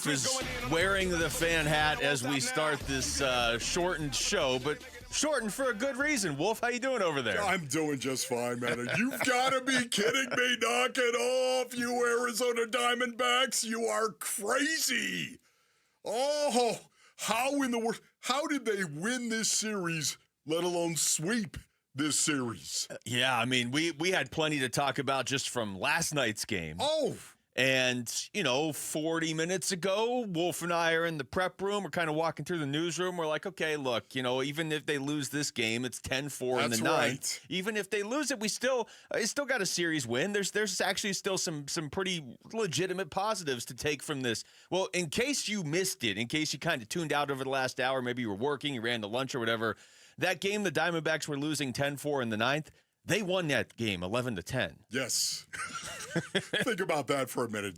Wolf is wearing the fan hat as we start this shortened show, but shortened for a good reason. Wolf, how you doing over there? I'm doing just fine, man. You've got to be kidding me. Knock it off, you Arizona Diamondbacks. You are crazy. Oh, how in the world? How did they win this series, let alone sweep this series? Yeah, I mean, we had plenty to talk about just from last night's game. Oh. And, 40 minutes ago, Wolf and I are in the prep room. We're kind of walking through the newsroom. We're like, okay, look, even if they lose this game, it's 10-4 in the ninth. Right. Even if they lose it, we still got a series win. There's actually still some pretty legitimate positives to take from this. Well, in case you missed it, in case you kind of tuned out over the last hour, maybe you were working, you ran to lunch or whatever, that game the Diamondbacks were losing 10-4 in the ninth, they won that game 11-10. Yes. Think about that for a minute.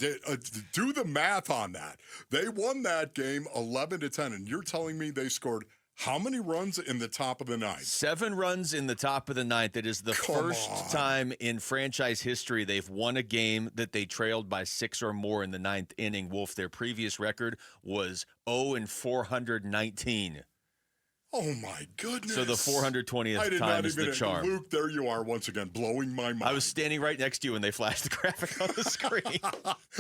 Do the math on that. They won that game 11-10, and you're telling me they scored how many runs in the top of the ninth? 7 runs in the top of the ninth. It is the first time in franchise history they've won a game that they trailed by 6 or more in the ninth inning. Wolf, their previous record was 0-419. Oh, my goodness. So the 420th time is the charm. Luke, there you are once again, blowing my mind. I was standing right next to you when they flashed the graphic on the screen.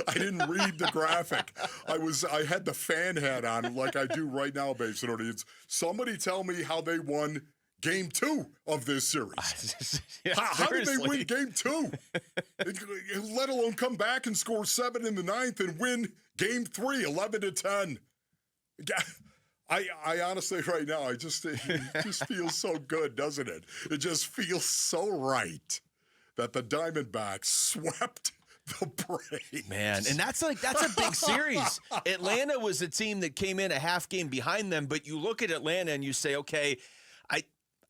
I didn't read the graphic. I had the fan hat on like I do right now, Babes and Audience. Somebody tell me how they won Game 2 of this series. Yeah, how did they win Game 2? Let alone come back and score 7 in the ninth and win Game 3, 11-10. I honestly, right now, it just feels so good, doesn't it? It just feels so right that the Diamondbacks swept the Braves. Man, and that's a big series. Atlanta was a team that came in a half game behind them, but you look at Atlanta and you say, okay,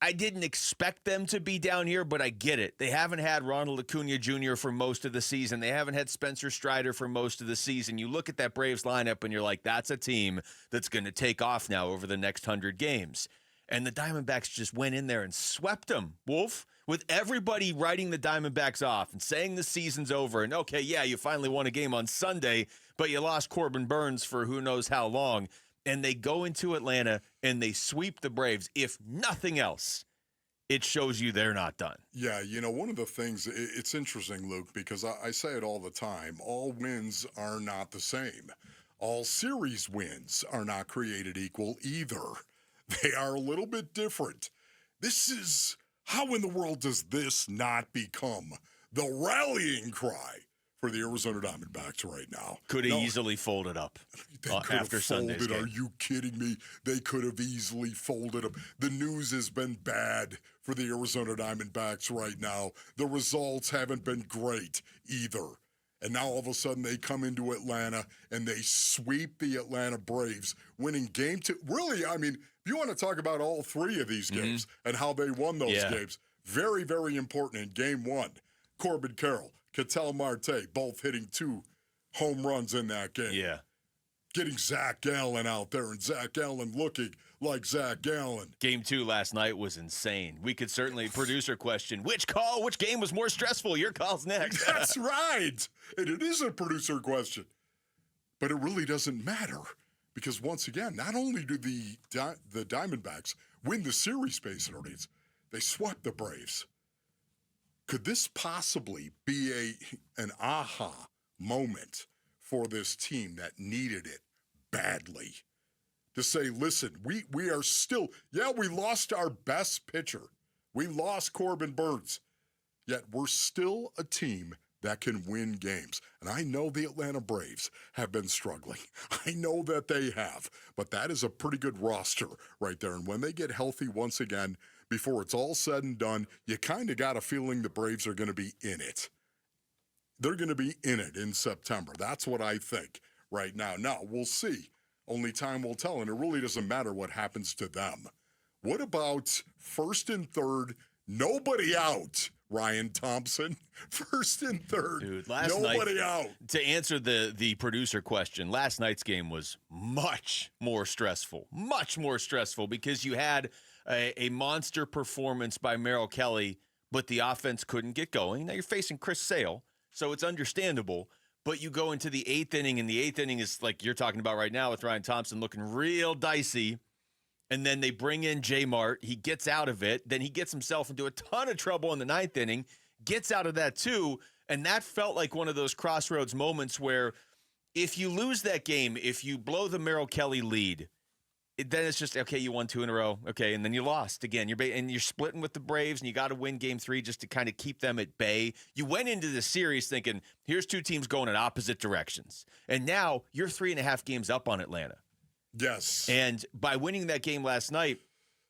I didn't expect them to be down here, but I get it. They haven't had Ronald Acuna Jr. for most of the season. They haven't had Spencer Strider for most of the season. You look at that Braves lineup and you're like, that's a team that's going to take off now over the next 100 games. And the Diamondbacks just went in there and swept them, Wolf, with everybody writing the Diamondbacks off and saying the season's over. And, okay, yeah, you finally won a game on Sunday, but you lost Corbin Burns for who knows how long. And they go into Atlanta and they sweep the Braves. If nothing else, it shows you they're not done. Yeah, one of the things, it's interesting, Luke, because I say it all the time. All wins are not the same. All series wins are not created equal either. They are a little bit different. This is, how in the world does this not become the rallying cry for the Arizona Diamondbacks right now? Could have easily folded up after Sunday's game. Are you kidding me? They could have easily folded up. The news has been bad for the Arizona Diamondbacks right now. The results haven't been great either. And now all of a sudden they come into Atlanta and they sweep the Atlanta Braves, winning Game 2. Really, I mean, if you want to talk about all 3 of these games and how they won those games, very, very important in Game 1. Corbin Carroll, Ketel Marte, both hitting 2 home runs in that game. Yeah. Getting Zach Gallen out there and Zach Gallen looking like Zach Gallen. Game 2 last night was insane. We could certainly, producer question, which game was more stressful? Your call's next. That's right. And it is a producer question. But it really doesn't matter because once again, not only do the Diamondbacks win the series, Space and Audience, they swept the Braves. Could this possibly be an aha moment for this team that needed it badly? To say, listen, we are still, we lost our best pitcher. We lost Corbin Burns. Yet we're still a team that can win games. And I know the Atlanta Braves have been struggling. I know that they have. But that is a pretty good roster right there. And when they get healthy once again, before it's all said and done, you kind of got a feeling the Braves are going to be in it. They're going to be in it in September. That's what I think right now. Now, we'll see. Only time will tell, and it really doesn't matter what happens to them. What about first and third, nobody out, Ryan Thompson? First and third, dude, nobody out. To answer the producer question, last night's game was much more stressful because you had a monster performance by Merrill Kelly, but the offense couldn't get going. Now you're facing Chris Sale, so it's understandable. But you go into the 8th inning, and the 8th inning is like you're talking about right now with Ryan Thompson looking real dicey. And then they bring in J Mart. He gets out of it. Then he gets himself into a ton of trouble in the 9th inning, gets out of that too. And that felt like one of those crossroads moments where if you lose that game, if you blow the Merrill Kelly lead, then it's just, okay, you won 2 in a row. Okay, and then you lost again. You're splitting with the Braves, and you got to win Game 3 just to kind of keep them at bay. You went into the series thinking, here's 2 teams going in opposite directions. And now you're 3.5 games up on Atlanta. Yes. And by winning that game last night,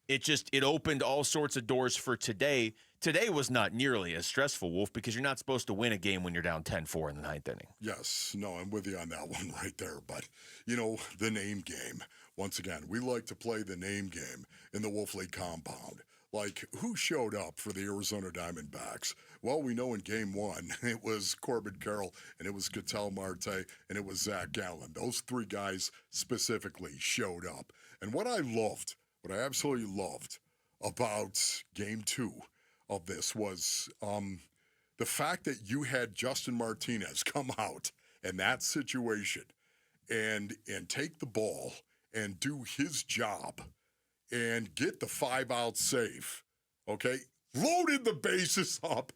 it opened all sorts of doors for today. Today was not nearly as stressful, Wolf, because you're not supposed to win a game when you're down 10-4 in the 9th inning. Yes. No, I'm with you on that one right there. But, the name game. Once again, we like to play the name game in the Wolf League compound. Like, who showed up for the Arizona Diamondbacks? Well, we know in Game 1, it was Corbin Carroll, and it was Ketel Marte, and it was Zach Gallen. Those 3 guys specifically showed up. And what I absolutely loved about Game 2 of this was the fact that you had Justin Martinez come out in that situation and take the ball and do his job and get the 5-out save, okay? Loaded the bases up.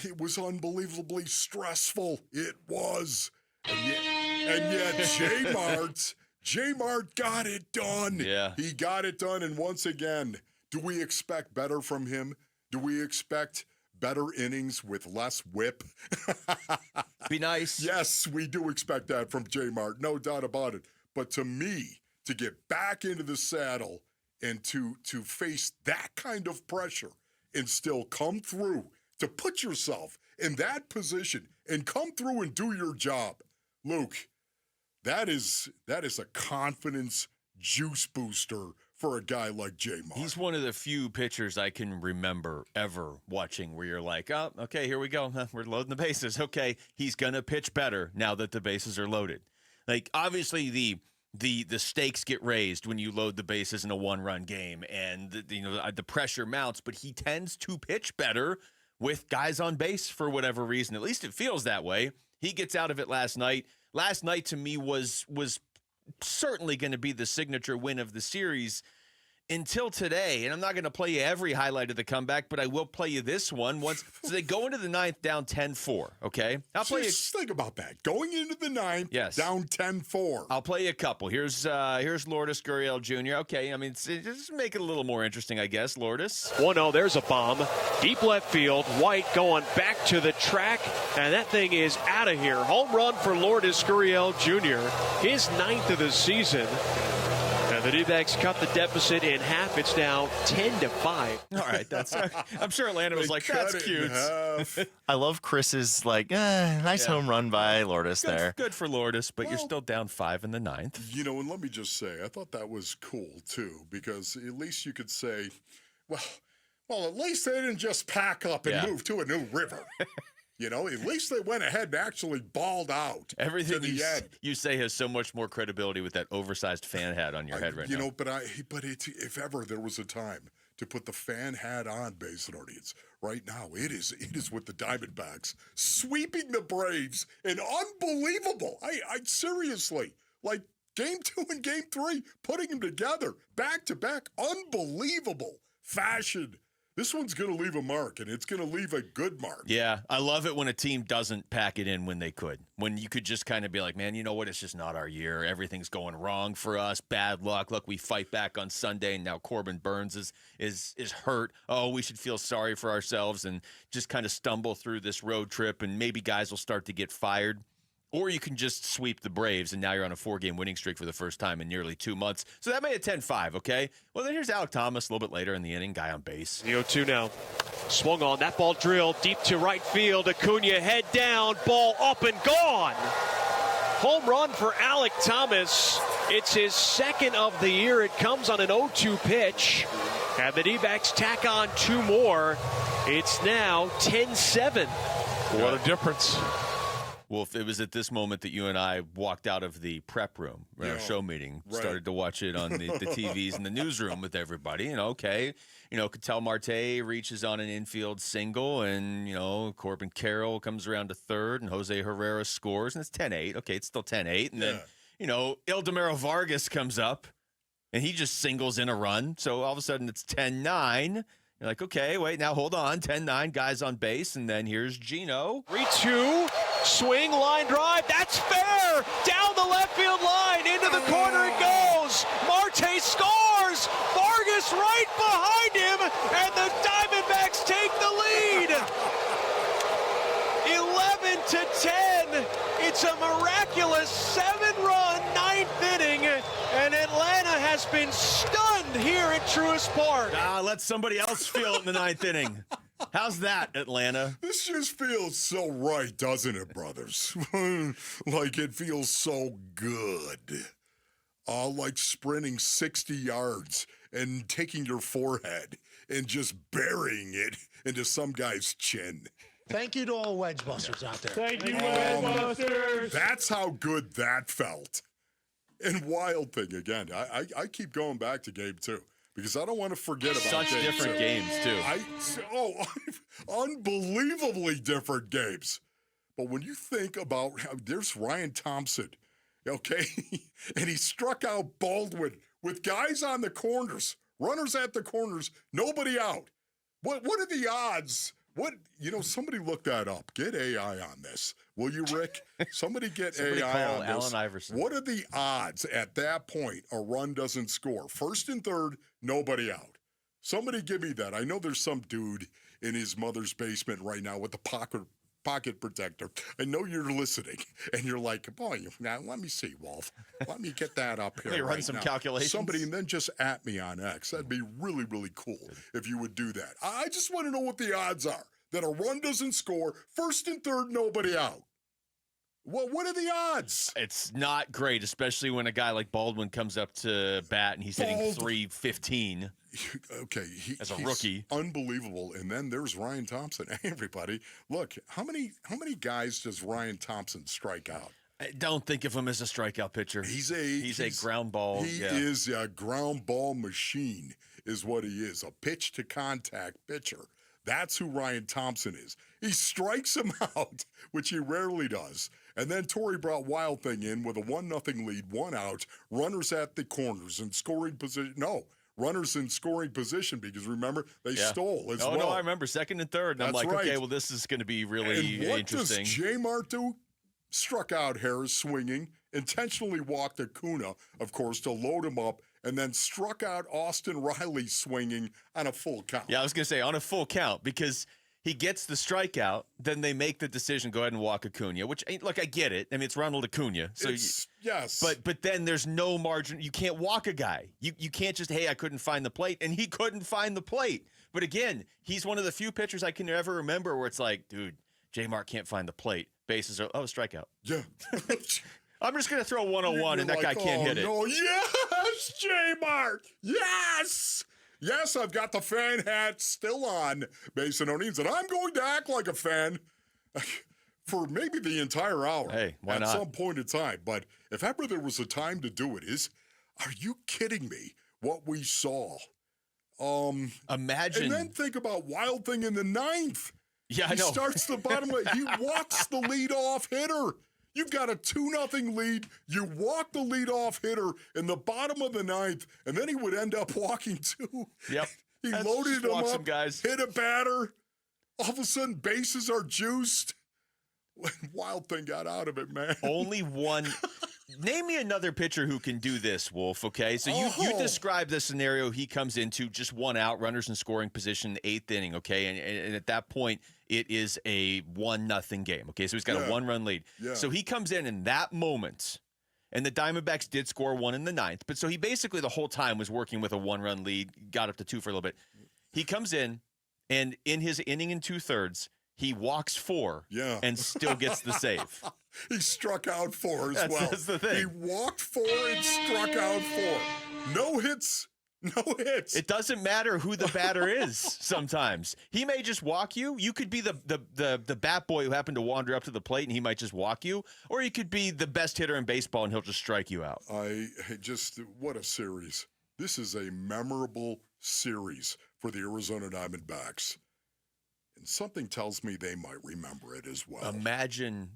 It was unbelievably stressful. It was. And yet J Mart got it done. Yeah. He got it done. And once again, do we expect better from him? Do we expect better innings with less whip? Be nice. Yes, we do expect that from J Mart. No doubt about it. But to me, to get back into the saddle and to face that kind of pressure and still come through, to put yourself in that position and come through and do your job, Luke, that is a confidence juice booster for a guy like J Mart. He's one of the few pitchers I can remember ever watching where you're like, oh, okay, here we go. We're loading the bases. Okay, he's going to pitch better now that the bases are loaded. Like, obviously, the stakes get raised when you load the bases in a 1-run game, and the pressure mounts, but he tends to pitch better with guys on base for whatever reason. At least it feels that way. He gets out of it last night. Last night to me was certainly going to be the signature win of the series until today. And I'm not going to play you every highlight of the comeback, but I will play you this one. So they go into the 9th down 10-4, okay? I'll play you. Just think about that. Going into the 9th, yes, down 10-4. I'll play you a couple. Here's Lourdes Gurriel Jr. Okay, I mean, just make it a little more interesting, I guess. Lourdes. 1-0, there's a bomb. Deep left field. White going back to the track, and that thing is out of here. Home run for Lourdes Gurriel Jr., his 9th of the season. And the D-backs cut the deficit in half. It's now 10-5. All right, I'm sure Atlanta was like, that's cute. I love Chris's nice home run by Lourdes there. Good for Lourdes, but you're still down 5 in the 9th. And let me just say, I thought that was cool too, because at least you could say, well, at least they didn't just pack up and move to a new river. At least they went ahead and actually balled out. Everything to the end. You say has so much more credibility with that oversized fan hat on your head right now. But if ever there was a time to put the fan hat on, Basin audience, right now it is with the Diamondbacks sweeping the Braves in unbelievable. I seriously, like Game 2 and Game 3, putting them together back to back, unbelievable fashion. This one's going to leave a mark, and it's going to leave a good mark. Yeah, I love it when a team doesn't pack it in when they could. When you could just kind of be like, man, you know what? It's just not our year. Everything's going wrong for us. Bad luck. Look, we fight back on Sunday, and now Corbin Burns is hurt. Oh, we should feel sorry for ourselves and just kind of stumble through this road trip, and maybe guys will start to get fired. Or you can just sweep the Braves, and now you're on a 4-game winning streak for the first time in nearly 2 months. So that made it 10-5, okay? Well, then here's Alec Thomas a little bit later in the inning, guy on base. The 0-2 now. Swung on. That ball drilled deep to right field. Acuna head down. Ball up and gone. Home run for Alec Thomas. It's his 2nd of the year. It comes on an 0-2 pitch. And the D-backs tack on 2 more. It's now 10-7. What a difference. Well, if it was at this moment that you and I walked out of the prep room, our show meeting, started to watch it on the TVs in the newsroom with everybody, Ketel Marte reaches on an infield single, and, Corbin Carroll comes around to third, and Jose Herrera scores, and it's 10-8. Okay, it's still 10-8. And then, Ildemaro Vargas comes up, and he just singles in a run. So all of a sudden it's 10-9. You're like, okay, wait, now hold on. 10-9, guys on base, and then here's Gino. 3-2, swing, line drive, that's fair! Down the left field line, into the corner it goes! Marte scores! Vargas right behind him, and the Diamondbacks take the lead! 11-10, it's a miraculous 7-run ninth inning, and Atlanta has been stunned here at Truist Park. Let somebody else feel it in the ninth inning. How's that, Atlanta? This just feels so right, doesn't it, brothers? Like it feels so good. Like sprinting 60 yards and taking your forehead and just burying it into some guy's chin. Thank you to all wedge busters out there. Thank you, wedge busters. That's how good that felt. And Wild Thing, again, I keep going back to game 2 because I don't want to forget about such game different 2. games, too. Unbelievably different games. But when you think about how there's Ryan Thompson, okay, and he struck out Baldwin with guys on the corners, runners at the corners, nobody out. What are the odds? Somebody look that up. Get AI on this. Will you, Rick? Somebody get Somebody AI call on this. Allen Iverson. What are the odds at that point a run doesn't score? First and third, nobody out. Somebody give me that. I know there's some dude in his mother's basement right now with the pocket protector. I know you're listening, and you're like, boy, now let me see, Wolf. Let me get that up here. Let me run right some now. calculations. Somebody, and then just at me on X. That'd be really, really cool if you would do that. I just want to know what the odds are that a run doesn't score, first and third, nobody out. What are the odds? It's not great, especially when a guy like Baldwin comes up to bat and he's hitting .315. Okay, as a he's rookie, unbelievable. And then there's Ryan Thompson. Hey, everybody, look, how many guys does Ryan Thompson strike out? I don't think of him as a strikeout pitcher. He's a ground ball. He is a ground ball machine, is what he is. A pitch to contact pitcher. That's who Ryan Thompson is. He strikes him out, which he rarely does. And then Torrey brought Wild Thing in with a 1-0 lead, 1 out, runners at the corners and scoring position. No, runners in scoring position because remember, they stole as well. No, I remember second and third. And I'm like, right. Okay, well, this is going to be really and what interesting. Does J. Mart do? Struck out Harris swinging, intentionally walked Acuna, of course, to load him up, and then struck out Austin Riley swinging on a full count. Yeah, I was going to say on a full count because he gets the strikeout, then they make the decision, go ahead and walk Acuna, which, look, I get it. I mean, it's Ronald Acuna. So yes. But then there's no margin. You can't walk a guy. You can't just, hey, I couldn't find the plate, and he couldn't find the plate. But again, he's one of the few pitchers I can ever remember where it's like, dude, J. Mart can't find the plate. Bases are, strikeout. Yeah. I'm just going to throw 101, and that guy can't hit it. No, yes, J. Mart. Yes. Yes, I've got the fan hat still on, Mason O'Neill's, and I'm going to act like a fan for maybe the entire hour. Hey, why at not? some point in time. But if ever there was a time to do it, are you kidding me? What we saw. Imagine. And then think about Wild Thing in the 9th. Yeah, I He know. starts the bottom of it. He walks the leadoff hitter. You've got a 2-0 lead. You walk the leadoff hitter in the bottom of the 9th, and then he would end up walking too. Yep. He That's loaded just him walk up, some guys. hit a batter. All of a sudden, bases are juiced. Wild Thing got out of it, man. Only one. Name me another pitcher who can do this, Wolf, okay? So you describe the scenario he comes into, just 1 out, runners in scoring position, 8th inning, okay? And at that point, it is a 1-0 game, okay? So he's got a 1-run lead. Yeah. So he comes in that moment, and the Diamondbacks did score 1 in the 9th, but so he basically the whole time was working with a 1-run lead, got up to 2 for a little bit. He comes in, and in his inning and 2/3, he walks 4 and still gets the save. He struck out 4 as well. That's the thing. He walked 4 and struck out 4. No hits, No hits. It doesn't matter who the batter is sometimes. He may just walk you. You could be the bat boy who happened to wander up to the plate, and he might just walk you. Or you could be the best hitter in baseball, and he'll just strike you out. What a series. This is a memorable series for the Arizona Diamondbacks. And something tells me they might remember it as well. Imagine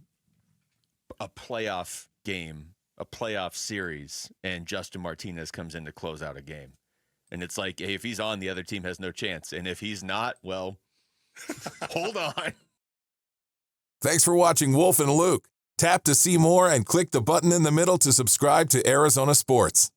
a playoff game, a playoff series, and Justin Martinez comes in to close out a game. And it's like, hey, if he's on, the other team has no chance. And if he's not, well, hold on. Thanks for watching Wolf and Luke. Tap to see more and click the button in the middle to subscribe to Arizona Sports.